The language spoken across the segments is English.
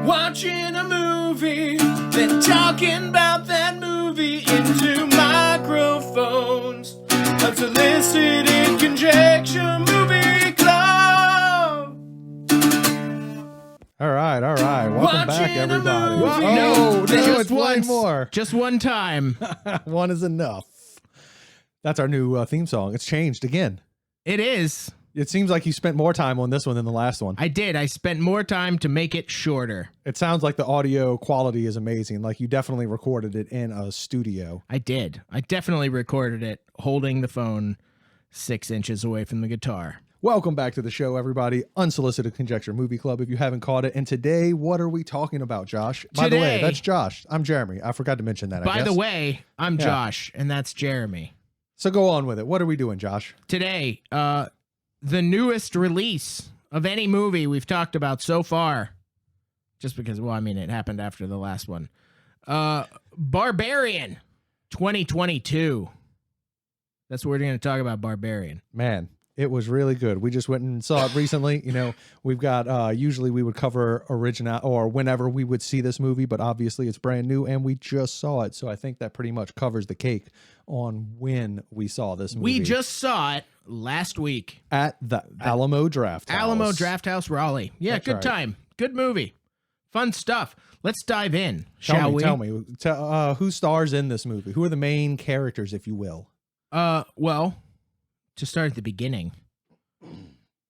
Watching a movie, then talking about that movie into microphones. Unsolicited Conjecture Movie Club. All right. Welcome back, everybody. No, just one more. Just one time. One is enough. That's our new theme song. It's changed again. It is. It seems like you spent more time on this one than the last one. I did. I spent more time to make it shorter. It sounds like the audio quality is amazing. Like you definitely recorded it in a studio. I did. I definitely recorded it holding the phone 6 inches away from the guitar. Welcome back to the show, everybody. Unsolicited Conjecture Movie Club, if you haven't caught it. And today, what are we talking about, Josh? By the way, that's Josh. I'm Jeremy. I forgot to mention that, By the way, I'm Josh, and that's Jeremy. So go on with it. What are we doing, Josh? Today, the newest release of any movie we've talked about so far, just because, well, I mean, it happened after the last one. Barbarian 2022. That's what we're going to talk about, Barbarian. Man, it was really good. We just went and saw it recently. You know, we've got, usually we would cover original or whenever we would see this movie, but obviously it's brand new and we just saw it. So I think that pretty much covers the cake on when we saw this movie. We just saw it last week at the Alamo Draft House. Alamo Draft House, Raleigh. Yeah, That's good right. time. Good movie. Fun stuff. Let's dive in, shall we? Tell me, who stars in this movie? Who are the main characters, if you will? Well, to start at the beginning,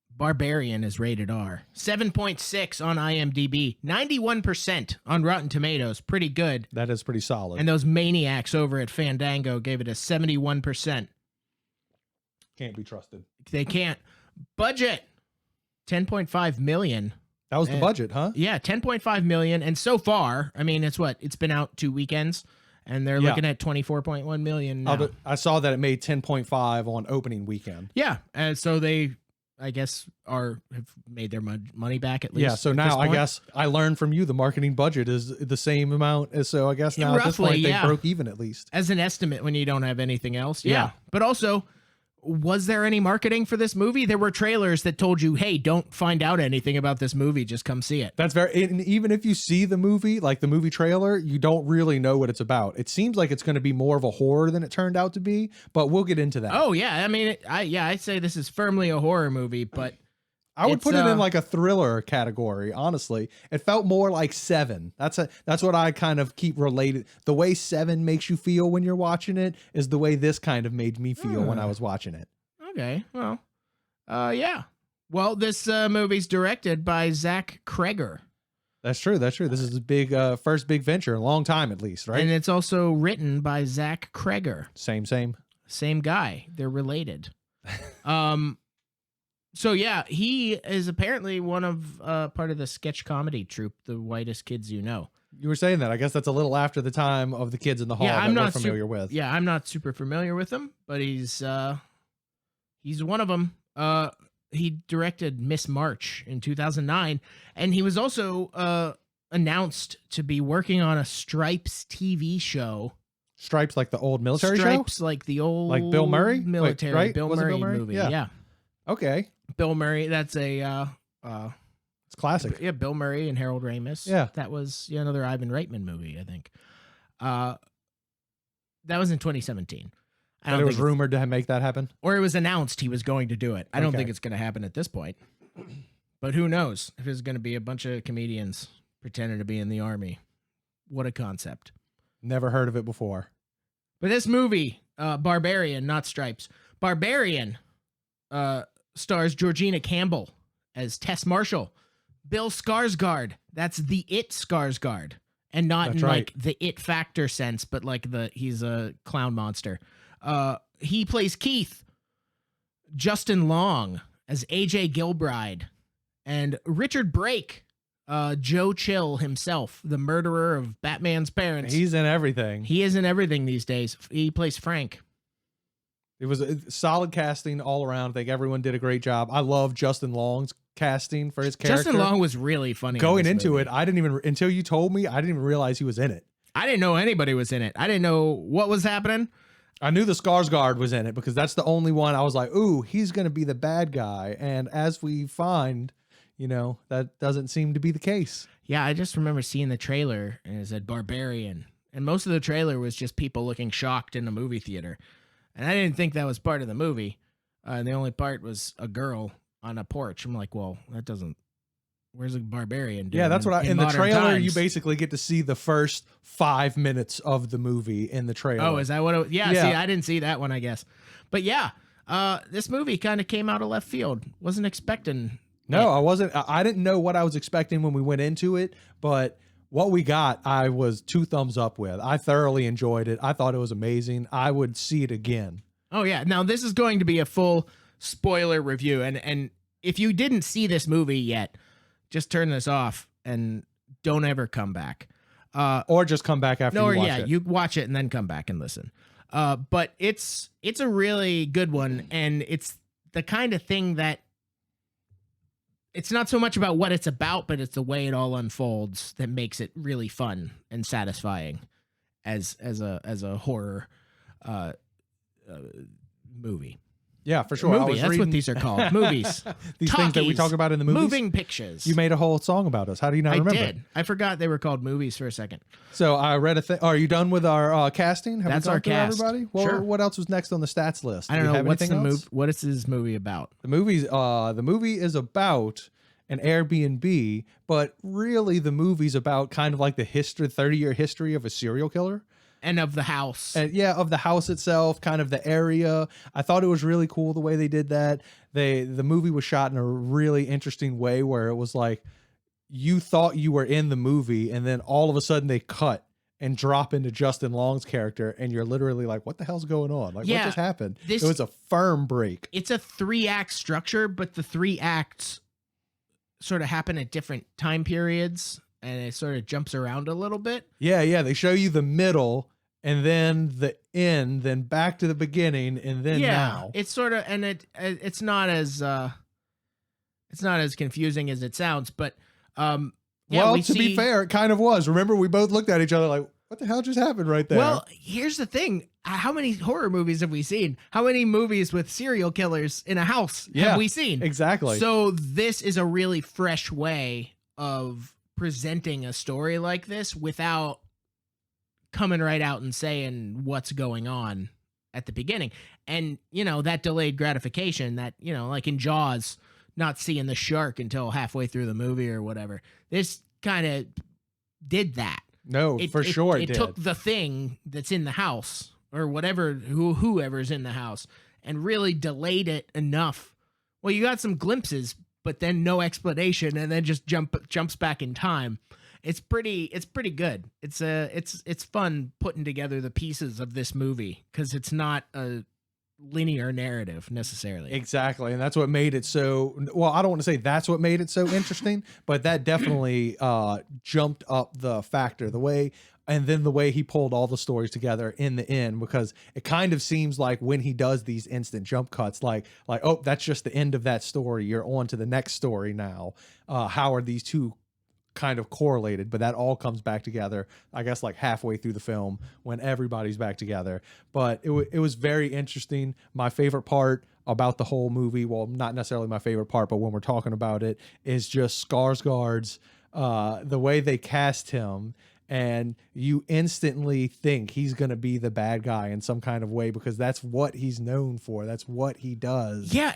Barbarian is rated R. 7.6 on IMDb, 91% on Rotten Tomatoes. Pretty good. That is pretty solid. And those maniacs over at Fandango gave it a 71%. Can't be trusted. They can't. Budget, 10.5 million. That was the budget, huh? Yeah, 10.5 million. And so far, I mean, it's been out 2 weekends, and they're looking at 24.1 million now. I saw that it made 10.5 on opening weekend. Yeah, and so they, I guess, have made their money back at least. Yeah, so now I guess I learned from you the marketing budget is the same amount. So I guess now at this point they broke even at least. As an estimate when you don't have anything else. Yeah. But also, was there any marketing for this movie? There were trailers that told you, hey, don't find out anything about this movie. Just come see it. That's and even if you see the movie, like the movie trailer, you don't really know what it's about. It seems like it's going to be more of a horror than it turned out to be, but we'll get into that. Oh, yeah. I mean, I'd say this is firmly a horror movie, but I would put it in like a thriller category, honestly. It felt more like Seven. That's what I kind of keep related. The way Seven makes you feel when you're watching it is the way this kind of made me feel when I was watching it. Okay, well, yeah. Well, this movie's directed by Zach Kreger. That's true. This is his big first big venture in a long time, at least, right? And it's also written by Zach Kreger. Same guy. They're related. So yeah, he is apparently one of part of the sketch comedy troupe, The Whitest Kids You Know. You were saying that. I guess that's a little after the time of the Kids in the Hall that we're familiar with. Yeah, I'm not super familiar with him, but he's one of them. He directed Miss March in 2009, and he was also announced to be working on a Stripes TV show. Stripes, like the old military show? Stripes, like the old like Bill Murray military. Wait, right? Bill Murray movie. Yeah. Okay. Bill Murray. That's a it's classic. Yeah, Bill Murray and Harold Ramis. Yeah. That was another Ivan Reitman movie, I think. That was in 2017. It was rumored to make that happen? Or it was announced he was going to do it. I don't think it's going to happen at this point. But who knows if it's going to be a bunch of comedians pretending to be in the army. What a concept. Never heard of it before. But this movie, Barbarian, not Stripes. Barbarian stars Georgina Campbell as Tess Marshall. Bill Skarsgård, that's the It Skarsgård. And not in like the It Factor sense, but like he's a clown monster. He plays Keith. Justin Long as AJ Gilbride. And Richard Brake, Joe Chill himself, the murderer of Batman's parents. He's in everything. He is in everything these days. He plays Frank. It was a solid casting all around. I think everyone did a great job. I love Justin Long's casting for his character. Justin Long was really funny. Going into it, I didn't even, until you told me, I didn't even realize he was in it. I didn't know anybody was in it. I didn't know what was happening. I knew the Skarsgård was in it because that's the only one I was like, ooh, he's going to be the bad guy. And as we find, that doesn't seem to be the case. Yeah, I just remember seeing the trailer and it said Barbarian. And most of the trailer was just people looking shocked in a movie theater. And I didn't think that was part of the movie. And the only part was a girl on a porch. I'm like, well, that doesn't. Where's a barbarian doing? Yeah, that's what in the modern trailer times? you basically get to see the first 5 minutes of the movie in the trailer. Oh, is that what it, yeah, Yeah. see, I didn't see that one, I guess. But yeah, this movie kind of came out of left field. Wasn't expecting. No, I wasn't. I didn't know what I was expecting when we went into it, but what we got, I was 2 thumbs up with. I thoroughly enjoyed it. I thought it was amazing. I would see it again. Oh yeah. Now this is going to be a full spoiler review, and if you didn't see this movie yet, just turn this off and don't ever come back. Or just come back after you watch it. You watch it and then come back and listen. But it's a really good one, and it's the kind of thing that it's not so much about what it's about, but it's the way it all unfolds that makes it really fun and satisfying as a horror movie. Yeah, for sure. Movie, that's what these are called. Movies. These things that we Talkies. talk about in the movies. Moving pictures. You made a whole song about us. How do you not I remember? did. I forgot they were called movies for a second. So I read a thing. Are you done with our casting? Have That's we our gone through cast. everybody? Well, Sure. what else was next on the stats list? I Do don't you know have what's anything the else? movie. What is this movie about? The movie is about an Airbnb, but really the movie's about kind of like the 30-year history of a serial killer. And of the house. And yeah, of the house itself, kind of the area. I thought it was really cool the way they did that. The movie was shot in a really interesting way where it was like you thought you were in the movie, and then all of a sudden they cut and drop into Justin Long's character, and you're literally like, what the hell's going on? Like, Yeah, what just happened? this- It was a firm break. It's a 3-act structure, but the 3 acts sort of happen at different time periods, and it sort of jumps around a little bit. Yeah. They show you the middle and then the end, then back to the beginning, and then now. It's sort of, and it's not as confusing as it sounds, but yeah, Well, we to be see- fair, it kind of was. Remember, we both looked at each other like, what the hell just happened right there? Well, here's the thing. How many horror movies have we seen? How many movies with serial killers in a house Yeah, have we seen? exactly. So this is a really fresh way of presenting a story like this without coming right out and saying what's going on at the beginning. And, that delayed gratification that, like in Jaws, not seeing the shark until halfway through the movie or whatever. This kind of did that. No, for sure it did. Took the thing that's in the house or whatever, whoever's in the house, and really delayed it enough. Well, you got some glimpses, but then no explanation, and then just jumps back in time. It's pretty good. It's fun putting together the pieces of this movie because it's not a linear narrative necessarily. Exactly. And that's what made it so, well, I don't want to say that's what made it so interesting, but that definitely jumped up the factor, the way he pulled all the stories together in the end, because it kind of seems like when he does these instant jump cuts, like, oh, that's just the end of that story. You're on to the next story now. How are these two kind of correlated? But that all comes back together, I guess, like halfway through the film when everybody's back together. But it was very interesting. My favorite part about the whole movie, well, not necessarily my favorite part, but when we're talking about it, is just Skarsgård's the way they cast him. And you instantly think he's going to be the bad guy in some kind of way, because that's what he's known for. That's what he does. Yeah,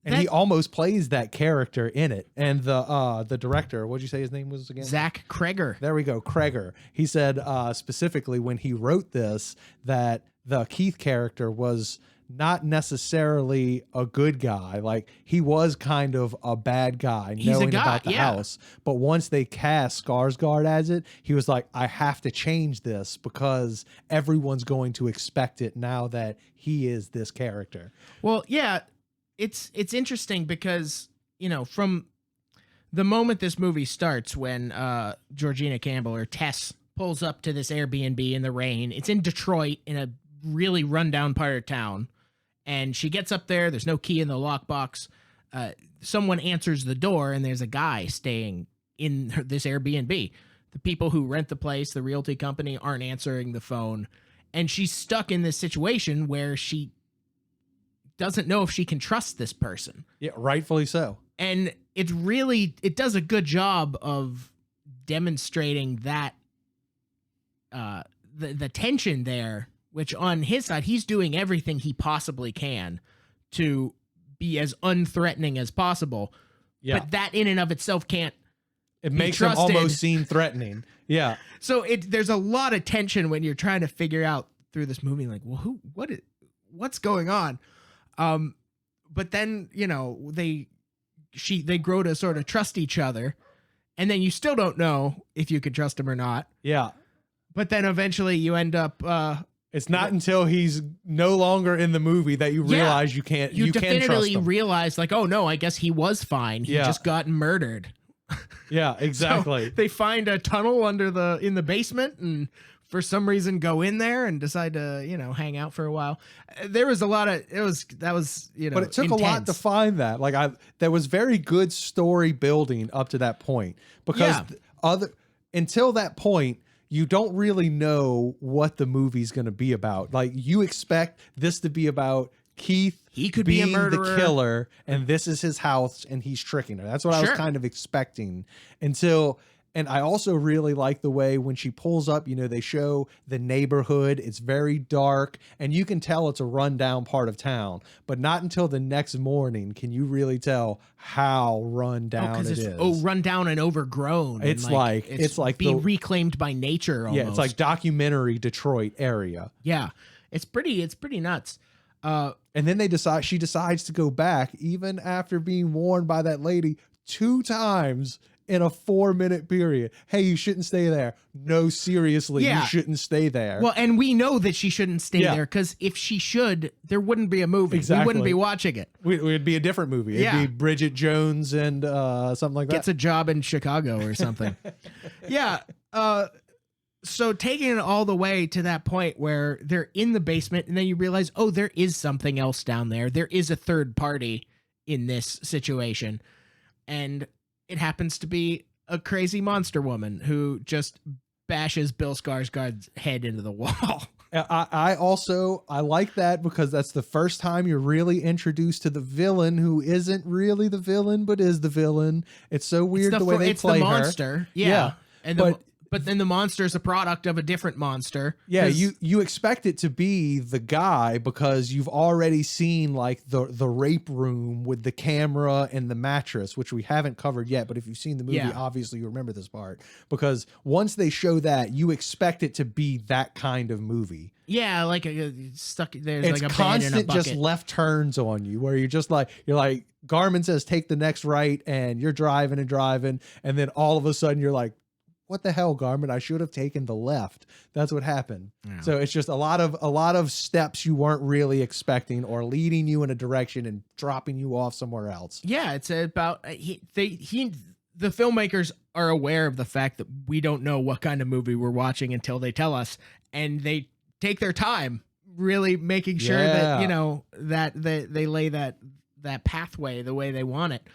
and he almost plays that character in it. And the director, what'd you say his name was again? Zach Kreger. There we go, Kreger. He said specifically when he wrote this that the Keith character was not necessarily a good guy. Like, he was kind of a bad guy, knowing about the house. But once they cast Skarsgård as it, he was like, I have to change this because everyone's going to expect it now that he is this character. Well, yeah, it's interesting because, from the moment this movie starts, when Georgina Campbell, or Tess, pulls up to this Airbnb in the rain. It's in Detroit, in a really rundown part of town. And she gets up there. There's no key in the lockbox. Someone answers the door, and there's a guy staying in this Airbnb. The people who rent the place, the realty company, aren't answering the phone. And she's stuck in this situation where she doesn't know if she can trust this person. Yeah, rightfully so. And it does a good job of demonstrating that the tension there, which on his side, he's doing everything he possibly can to be as unthreatening as possible. Yeah. But that in and of itself can't. It makes him almost seem threatening. Yeah. So there's a lot of tension when you're trying to figure out through this movie, like, well, what's going on? But then, you know, they grow to sort of trust each other, and then you still don't know if you could trust him or not. Yeah. But then eventually you end up. It's not until he's no longer in the movie that you realize you can't. You definitively can't trust him. realize, like, oh no, I guess he was fine. He just got murdered. Yeah, exactly. So they find a tunnel in the basement, and for some reason go in there and decide to, you know, hang out for a while. There was a lot of that was you know, but it took a lot to find that. Like there was very good story building up to that point, because until that point, you don't really know what the movie's going to be about. Like, you expect this to be about Keith. He could being be a murderer, the killer, and this is his house, and he's tricking her. That's what I was kind of expecting until. And I also really like the way when she pulls up, you know, they show the neighborhood. It's very dark, and you can tell it's a rundown part of town, but not until the next morning can you really tell how run down it is. Oh, run down and overgrown. It's like being reclaimed by nature almost. Yeah, it's like documentary Detroit area. Yeah. It's pretty nuts. And then she decides to go back even after being warned by that lady 2 times in a 4-minute period. Hey, you shouldn't stay there. No, seriously, you shouldn't stay there. Well, and we know that she shouldn't stay there, because if she should, there wouldn't be a movie. Exactly. We wouldn't be watching it. It would be a different movie. It'd be Bridget Jones and something like that. Gets a job in Chicago or something. Yeah. So taking it all the way to that point where they're in the basement, and then you realize, oh, there is something else down there. There is a third party in this situation. And it happens to be a crazy monster woman who just bashes Bill Skarsgård's head into the wall. I like that, because that's the first time you're really introduced to the villain, who isn't really the villain but is the villain. It's so weird the way they play her. It's the monster. Yeah. But then the monster is a product of a different monster. Yeah, you expect it to be the guy, because you've already seen like the rape room with the camera and the mattress, which we haven't covered yet. But if you've seen the movie, obviously you remember this part, because once they show that, you expect it to be that kind of movie. Yeah, like stuck. There's it's like a constant, bed in a bucket. just left turns on you, where you're like Garmin says take the next right, and you're driving, and then all of a sudden you're like, what the hell, Garmin? I should have taken the left. That's what happened. Yeah. So it's just a lot of steps you weren't really expecting, or leading you in a direction and dropping you off somewhere else. Yeah, it's about the filmmakers are aware of the fact that we don't know what kind of movie we're watching until they tell us, and they take their time really making sure that, you know, that they lay that pathway the way they want it.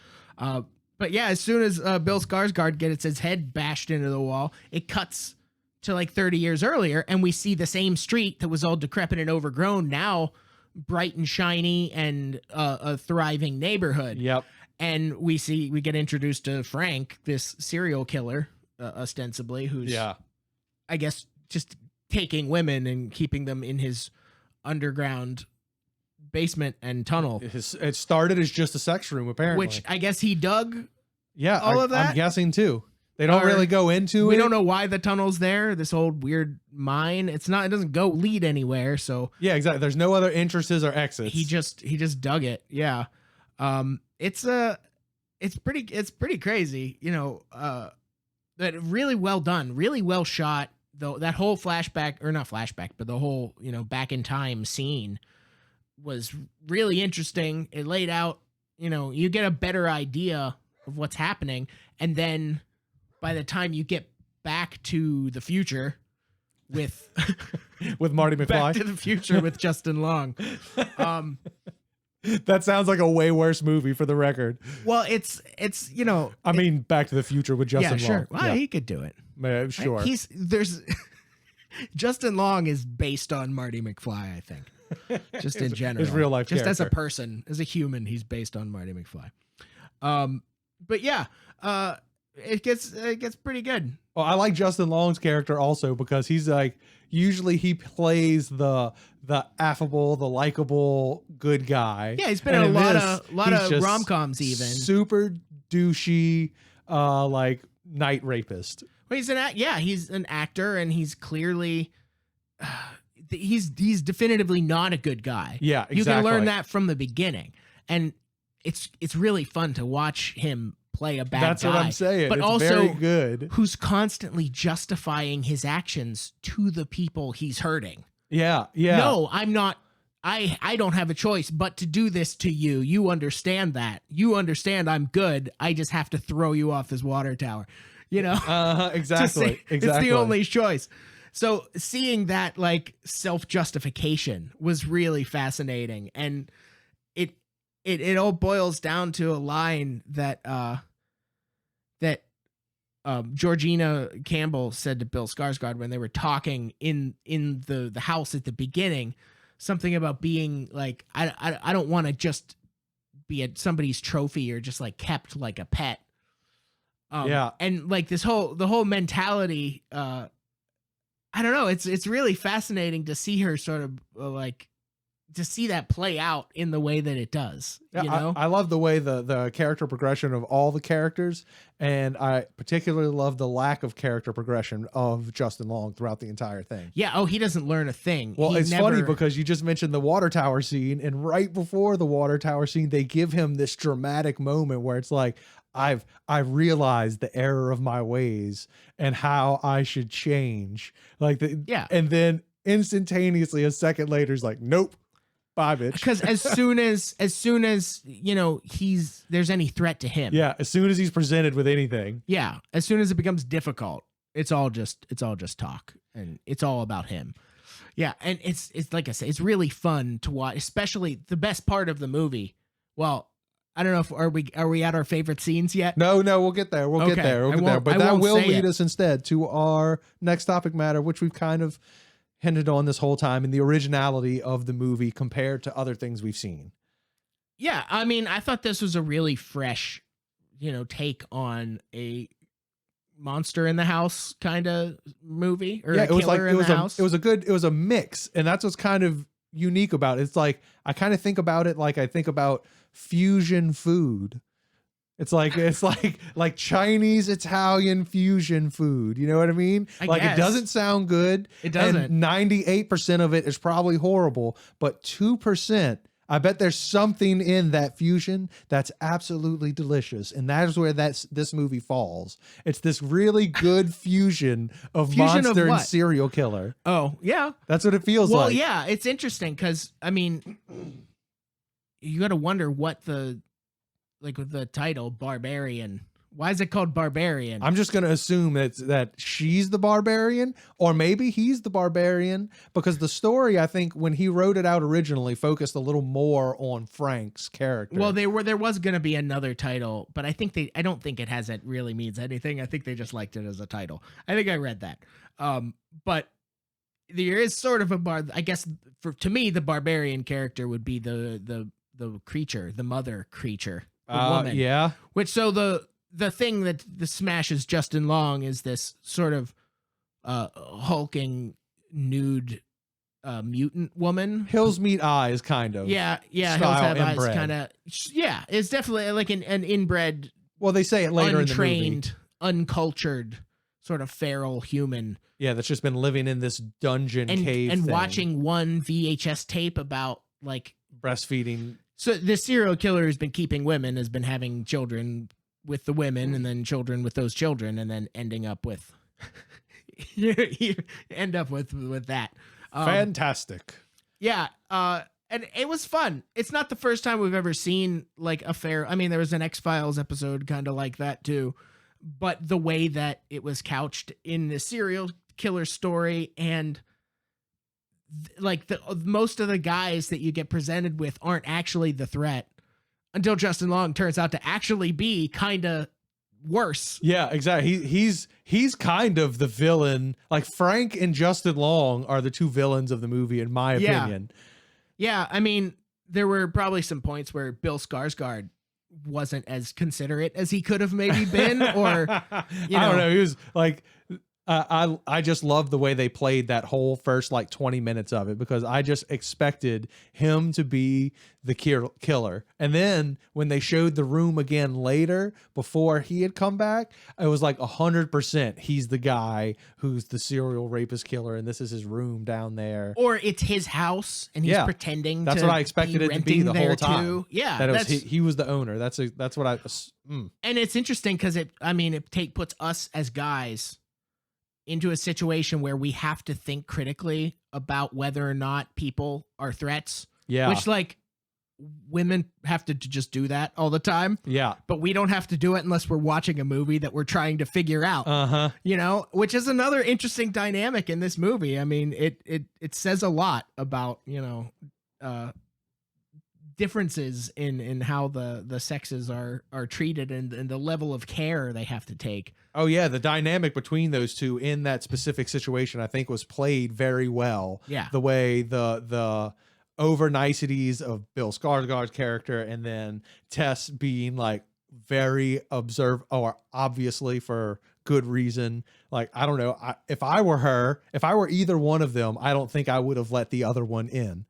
But yeah, as soon as Bill Skarsgård gets his head bashed into the wall, it cuts to like 30 years earlier, and we see the same street that was all decrepit and overgrown, now bright and shiny, and a thriving neighborhood. Yep. And we get introduced to Frank, this serial killer, ostensibly, who's, I guess, just taking women and keeping them in his underground basement and tunnel. It started as just a sex room, apparently, which I guess he dug. Yeah, all of that. I'm guessing too. They don't really go into it. We don't know why the tunnel's there. This old weird mine. It doesn't lead anywhere. So yeah, exactly. There's no other entrances or exits. He just dug it. Yeah. It's pretty crazy. You know, that really well done, really well shot. Though that whole flashback, or not flashback, but the whole, you know, back in time scene was really interesting. It laid out, you know, you get a better idea of what's happening, and then by the time you get back to the future with Marty McFly, Back to the Future with Justin Long, that sounds like a way worse movie, for the record. Well, it's you know, I mean, Back to the Future with Justin Long. Sure. Well, he could do it. Sure. Justin Long is based on Marty McFly, I think. Just in general. His real life just character. As a person, as a human, he's based on Marty McFly. But yeah, it gets pretty good. Well, I like Justin Long's character also because he's like usually he plays the affable, the likable good guy. Yeah, he's been And in a this, lot he's of just rom-coms even. super douchey, like night rapist. Well, he's an actor, and he's clearly he's definitively not a good guy. Yeah, exactly. You can learn that from the beginning, and it's really fun to watch him play a bad guy. That's what I'm saying. But it's also very good. Who's constantly justifying his actions to the people he's hurting. Yeah, yeah. No, I'm not. I don't have a choice but to do this to you. You understand that. You understand I'm good. I just have to throw you off this water tower. You know? Exactly. Exactly. It's the only choice. So seeing that like self-justification was really fascinating. And it all boils down to a line that Georgina Campbell said to Bill Skarsgård when they were talking in the house at the beginning, something about being like, I don't want to just be somebody's trophy or just like kept like a pet. Yeah. And like the whole mentality, I don't know. It's really fascinating to see her sort of like to see that play out in the way that it does. Yeah, you know, I love the way the character progression of all the characters, and I particularly love the lack of character progression of Justin Long throughout the entire thing. Yeah. Oh, he doesn't learn a thing. Well, it's funny because you just mentioned the water tower scene, and right before the water tower scene, they give him this dramatic moment where it's like, I realized the error of my ways and how I should change. Like and then instantaneously a second later, he's like, nope. Bye, bitch. Because as soon as you know there's any threat to him. Yeah, as soon as he's presented with anything. Yeah, as soon as it becomes difficult, it's all just talk, and it's all about him. Yeah, and it's like I say, it's really fun to watch, especially the best part of the movie. Well, I don't know if are we at our favorite scenes yet? No, we'll get there. We'll get there. But that will lead us instead to our next topic matter, which we've kind of hinted on this whole time, in the originality of the movie compared to other things we've seen. Yeah, I mean, I thought this was a really fresh, take on a monster in the house kind of movie, or a killer in the house. It was a mix, and that's what's kind of unique about it. It's like I kind of think about it like I think about fusion food. It's like Chinese Italian fusion food. You know what I mean? I guess. It doesn't sound good. It doesn't. And 98% of it is probably horrible, but 2%, I bet there's something in that fusion that's absolutely delicious. And that is where this movie falls. It's this really good fusion of monster and serial killer. Oh, yeah. That's what it feels like. Well, yeah, it's interesting because, I mean, you got to wonder what with the title Barbarian. Why is it called Barbarian? I'm just going to assume that she's the barbarian, or maybe he's the barbarian, because the story, I think, when he wrote it out originally, focused a little more on Frank's character. Well, there was going to be another title, but I don't think it really means anything. I think they just liked it as a title. I think I read that. But there is sort of I guess to me, the barbarian character would be the creature, the mother creature. Woman. Yeah. Which so the thing that smashes Justin Long is this sort of hulking nude mutant woman. Hills meet eyes, kind of. Yeah. Hills have eyes, kind of. Yeah, it's definitely like an inbred. Well, they say it later untrained, in the movie. Uncultured, sort of feral human. Yeah, that's just been living in this dungeon cave and thing. watching one VHS tape about like breastfeeding. So the serial killer who's been keeping women has been having children with the women and then children with those children and then ending up with you end up with that. Fantastic. Yeah. And it was fun. It's not the first time we've ever seen like I mean, there was an X-Files episode kind of like that too, but the way that it was couched in the serial killer story, and like most of the guys that you get presented with aren't actually the threat until Justin Long turns out to actually be kind of worse. Yeah, exactly. He's kind of the villain. Like Frank and Justin Long are the two villains of the movie, in my opinion. Yeah, I mean, there were probably some points where Bill Skarsgård wasn't as considerate as he could have maybe been, or I don't know. He was like, I just love the way they played that whole first like 20 minutes of it, because I just expected him to be the killer. And then when they showed the room again later, before he had come back, it was like 100% he's the guy who's the serial rapist killer, and this is his room down there. Or it's his house and he's pretending that's to what I expected it to be the whole time. Too. Yeah. That it was, he was the owner. That's what I And it's interesting because it puts us as guys into a situation where we have to think critically about whether or not people are threats. Yeah. Which, like, women have to just do that all the time. Yeah. But we don't have to do it unless we're watching a movie that we're trying to figure out. You know, which is another interesting dynamic in this movie. I mean, it says a lot about, you know, differences in how the sexes are treated and the level of care they have to take. Oh yeah, the dynamic between those two in that specific situation, I think, was played very well. Yeah, the way the over niceties of Bill Skarsgård's character, and then Tess being like very obviously for good reason. Like, I don't know, if I were either one of them, I don't think I would have let the other one in.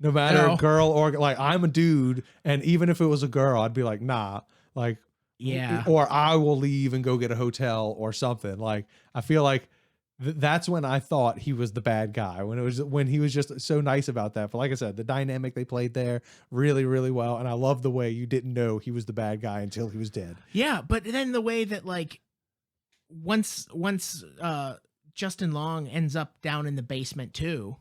No matter girl or like, I'm a dude, and even if it was a girl, I'd be like, nah, like, yeah, or I will leave and go get a hotel or something. Like, I feel like that's when I thought he was the bad guy, when he was just so nice about that. But like I said, the dynamic they played there really, really well, and I love the way you didn't know he was the bad guy until he was dead. Yeah, but then the way that, like, once Justin Long ends up down in the basement too.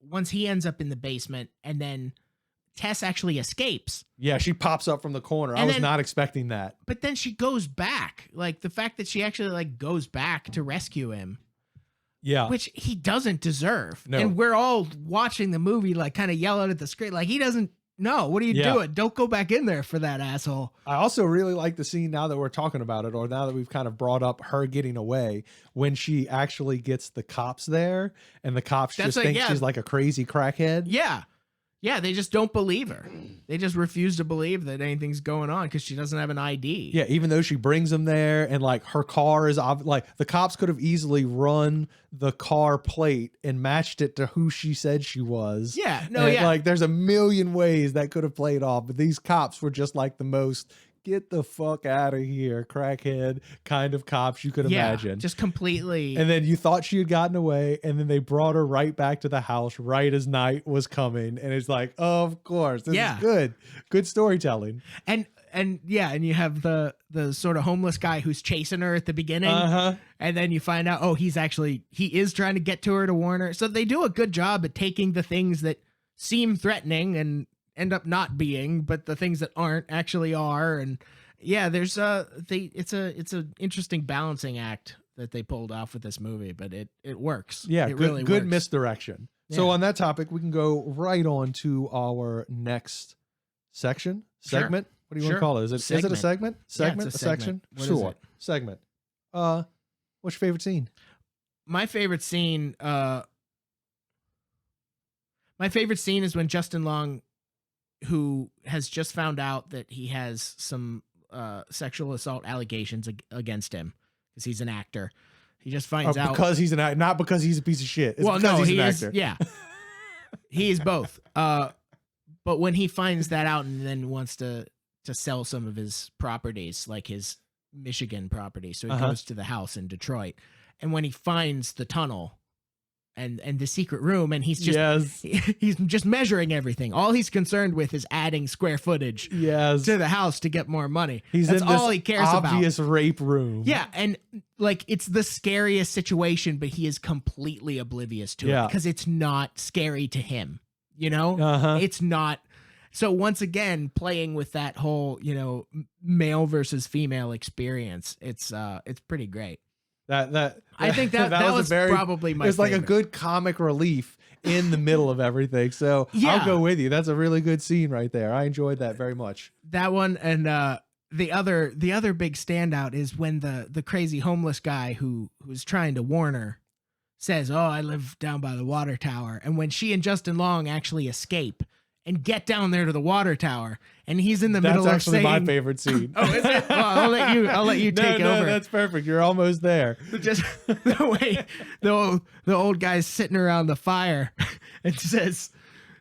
Once he ends up in the basement, and then Tess actually escapes. Yeah, she pops up from the corner. I was not expecting that. But then she goes back. Like, the fact that she actually, like, goes back to rescue him. Yeah. Which he doesn't deserve. No. And we're all watching the movie, like, kind of yelling at the screen. Like, he doesn't know. What are you doing? Don't go back in there for that asshole. I also really like the scene, now that we're talking about it, or now that we've kind of brought up her getting away, when she actually gets the cops there, and the cops just think she's like a crazy crackhead. Yeah. Yeah, they just don't believe her. They just refuse to believe that anything's going on because she doesn't have an ID. Yeah, even though she brings them there, and like her car is like, the cops could have easily run the car plate and matched it to who she said she was. Yeah, Like, there's a million ways that could have played off, but these cops were just like the most get the fuck out of here, crackhead kind of cops you could imagine. Just completely. And then you thought she had gotten away, and then they brought her right back to the house right as night was coming. And it's like, oh, of course, this is good storytelling. And you have the sort of homeless guy who's chasing her at the beginning. And then you find out, he is trying to get to her to warn her. So they do a good job at taking the things that seem threatening and end up not being, but the things that aren't actually are. And there's it's an interesting balancing act that they pulled off with this movie, but it works. Yeah, it good really works. misdirection. Yeah. So on that topic, we can go right on to our next segment. What do you want to call it? Is it a segment? Segment? A section? Sure. Segment. What's your favorite scene? My favorite scene is when Justin Long, who has just found out that he has some sexual assault allegations against him because he's an actor. He just finds out because he's an actor, not because he's a piece of shit. It's he an is. Actor. Yeah, he is both. But when he finds that out and then wants to sell some of his properties, like his Michigan property, so he goes to the house in Detroit, and when he finds the tunnel and the secret room, and he's just measuring everything. All he's concerned with is adding square footage to the house to get more money. That's all he cares about. Obvious rape room. Yeah, and like, it's the scariest situation, but he is completely oblivious to it because it's not scary to him. You know, it's not. So once again, playing with that whole, male versus female experience, it's pretty great. I think that was probably my favorite. It's like a good comic relief in the middle of everything. So I'll go with you. That's a really good scene right there. I enjoyed that very much. That one, and the other big standout is when the crazy homeless guy who's trying to warn her says, "Oh, I live down by the water tower," and when she and Justin Long actually escape and get down there to the water tower. And he's in the middle That's of actually saying, my favorite scene. "Oh, is it? Well, I'll let you take no, over." that's perfect. You're almost there. Just the way the old guy's sitting around the fire and says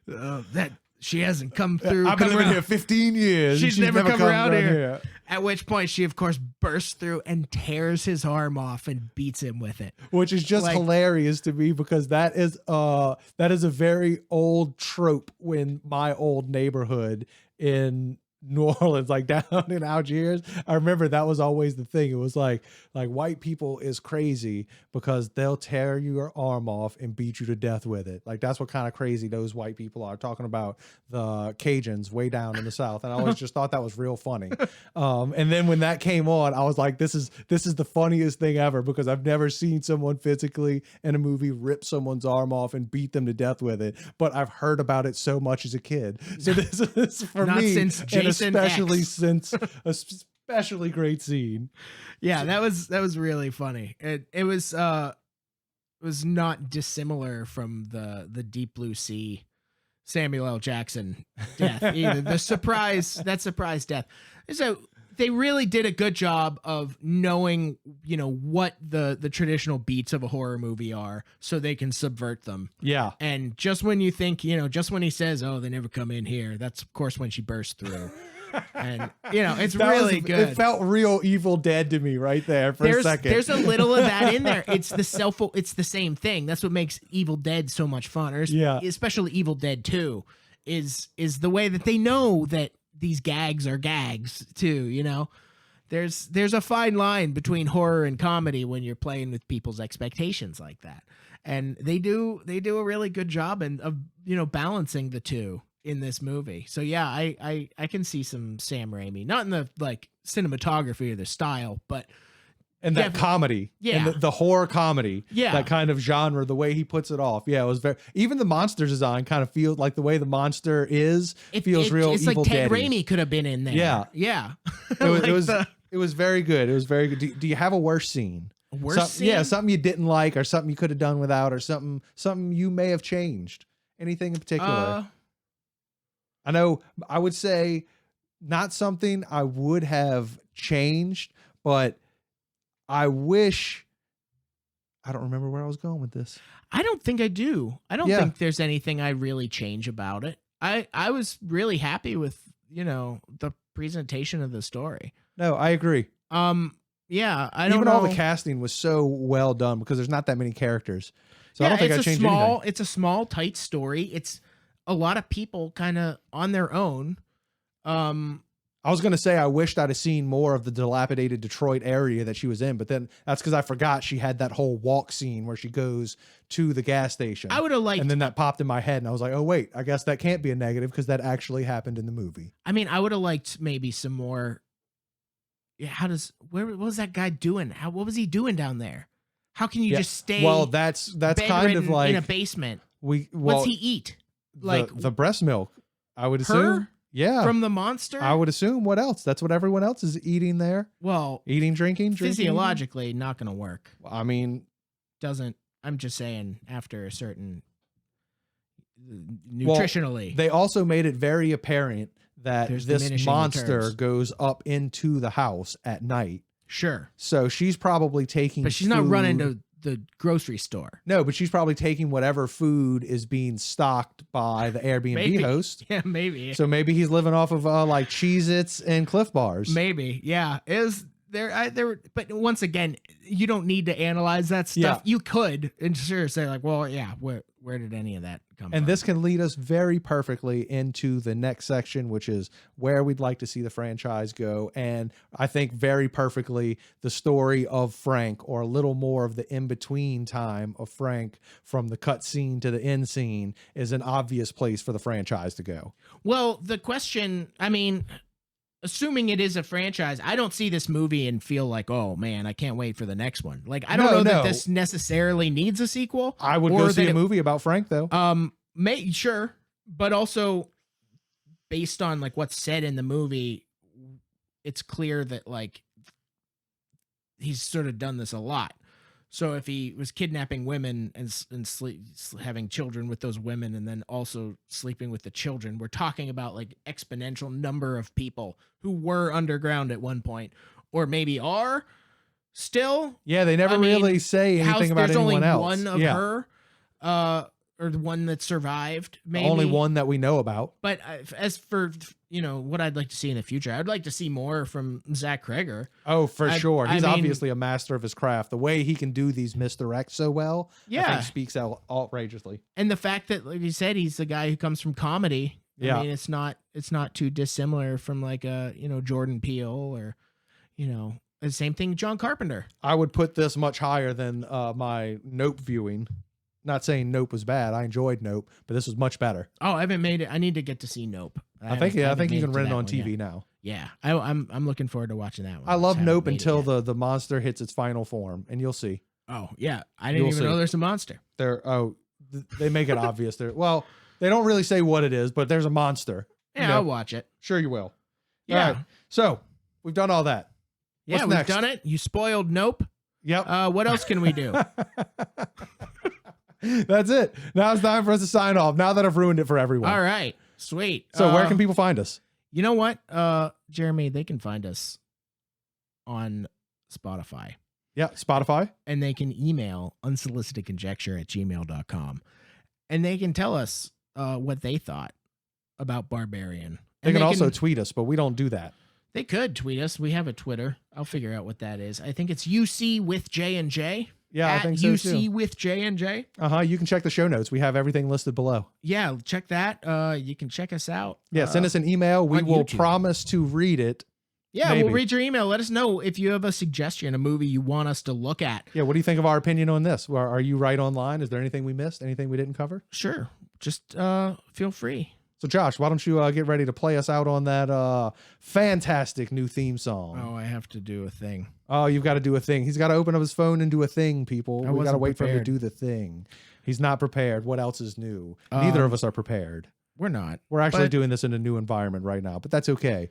that she hasn't come through. I've been living here 15 years. She's never come around here. here. At which point she, of course, bursts through and tears his arm off and beats him with it. Which is just Like- hilarious to me because that is a very old trope in my old neighborhood in New Orleans, like down in Algiers. I remember that was always the thing. It was like white people is crazy because they'll tear your arm off and beat you to death with it. Like that's what kind of crazy those white people are, talking about the Cajuns way down in the South. And I always just thought that was real funny. And then when that came on, I was like, this is the funniest thing ever because I've never seen someone physically in a movie rip someone's arm off and beat them to death with it. But I've heard about it so much as a kid. So this is for Not me, since Jason since a especially great scene. Yeah, that was really funny. It was not dissimilar from the Deep Blue Sea Samuel L. Jackson death either. That surprise death. So they really did a good job of knowing, what the traditional beats of a horror movie are, so they can subvert them. Yeah. And just when you think, just when he says, "Oh, they never come in here," that's of course when she bursts through. And it's really good. It felt real Evil Dead to me right there for a second. There's a little of that in there. It's the same thing. That's what makes Evil Dead so much fun. Or especially Evil Dead 2 is the way that they know that these gags are gags too, There's a fine line between horror and comedy when you're playing with people's expectations like that. And they do a really good job of balancing the two in this movie. So yeah, I can see some Sam Raimi, not in the like cinematography or the style, but and that comedy, and the horror comedy, that kind of genre, the way he puts it off. Yeah, it was very, even the monster design kind of feels like the way the monster feels real. It's Evil like Ted Dead-y. Raimi could have been in there. Yeah. It it was very good. It was very good. Do you have a worse scene? Scene? Yeah, something you didn't like, or something you could have done without, or something you may have changed. Anything in particular? I know I would say not something I would have changed, but I wish, I don't remember where I was going with this. I don't think I do. I don't think there's anything I really change about it. I was really happy with, the presentation of the story. No, I agree. Yeah, I don't Even know. all the casting was so well done because there's not that many characters. So I don't think I changed anything. It's a small, tight story. It's a lot of people kind of on their own. I was going to say I wished I'd have seen more of the dilapidated Detroit area that she was in, but then that's because I forgot she had that whole walk scene where she goes to the gas station. I would have liked, and then that popped in my head, and I was like, oh wait, I guess that can't be a negative because that actually happened in the movie. I mean, I would have liked maybe some more. Yeah, what was that guy doing? What was he doing down there? How can you just stay? Well, that's kind of like in a basement. What's he eat? Like the breast milk, I would assume. Yeah. From the monster? I would assume. What else? That's what everyone else is eating there. Well, drinking. Physiologically, not going to work. I mean, I'm just saying after a certain nutritionally. Well, they also made it very apparent that this monster goes up into the house at night. Sure. So she's probably taking But she's not running to the grocery store. No, but she's probably taking whatever food is being stocked by the Airbnb host. Yeah, maybe. So maybe he's living off of like Cheez-Its and Cliff Bars. Maybe. Yeah. But once again, you don't need to analyze that stuff. You could and sure say like, well, yeah, where did any of that come from? And this can lead us very perfectly into the next section, which is where we'd like to see the franchise go. And I think very perfectly the story of Frank, or a little more of the in-between time of Frank from the cut scene to the end scene, is an obvious place for the franchise to go. Well, the question, I mean, assuming it is a franchise, I don't see this movie and feel like, oh man, I can't wait for the next one. Like, I don't know that this necessarily needs a sequel. I would go see a movie about Frank though. Sure, but also based on like what's said in the movie, it's clear that like he's sort of done this a lot. So if he was kidnapping women and having children with those women and then also sleeping with the children, we're talking about like exponential number of people who were underground at one point or maybe are still. Yeah, they never really say anything about anyone else. There's only one of her, or the one that survived, maybe. Only one that we know about. But as for, what I'd like to see in the future, I'd like to see more from Zach Kreger. Oh, for sure. He's obviously a master of his craft. The way he can do these misdirects so well, I think speaks out outrageously. And the fact that, like you said, he's the guy who comes from comedy. Yeah. I mean, it's not too dissimilar from like a, Jordan Peele or, the same thing, John Carpenter. I would put this much higher than my Nope viewing. Not saying Nope was bad. I enjoyed Nope, but this was much better. Oh, I haven't made it. I need to get to see Nope. I think you can rent it on TV now. Yeah, I'm looking forward to watching that one. I love Nope until the monster hits its final form, and you'll see. Oh yeah, I didn't even know there's a monster. They make it obvious. They don't really say what it is, but there's a monster. Yeah, I'll watch it. Sure you will. Yeah. All right. So we've done all that. Yeah, we've done it. You spoiled Nope. Yep. What else can we do? That's it. Now it's time for us to sign off. Now that I've ruined it for everyone. All right. Sweet. So where can people find us? You know what, Jeremy? They can find us on Spotify. Yeah, Spotify. And they can email unsolicitedconjecture@gmail.com. And they can tell us what they thought about Barbarian. They can also tweet us, but we don't do that. They could tweet us. We have a Twitter. I'll figure out what that is. I think it's UC with J&J. Yeah, I think so UC too. with J&J. You can check the show notes. We have everything listed below. Yeah, check that. You can check us out. Yeah, send us an email. We will promise to read it. Yeah, we'll read your email. Let us know if you have a suggestion, a movie you want us to look at. Yeah, what do you think of our opinion on this? Are you right online? Is there anything we missed? Anything we didn't cover? Sure. Just feel free. So, Josh, why don't you get ready to play us out on that fantastic new theme song? Oh, I have to do a thing. Oh, you've got to do a thing. He's got to open up his phone and do a thing, people. We got to wait for him to do the thing. He's not prepared. What else is new? Neither of us are prepared. We're not. We're actually doing this in a new environment right now, but that's okay.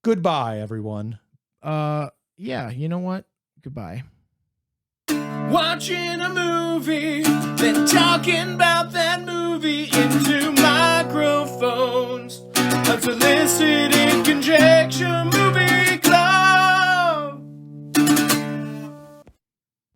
Goodbye, everyone. Yeah, you know what? Goodbye. Watching a movie, then talking about that movie into microphones. Unsolicited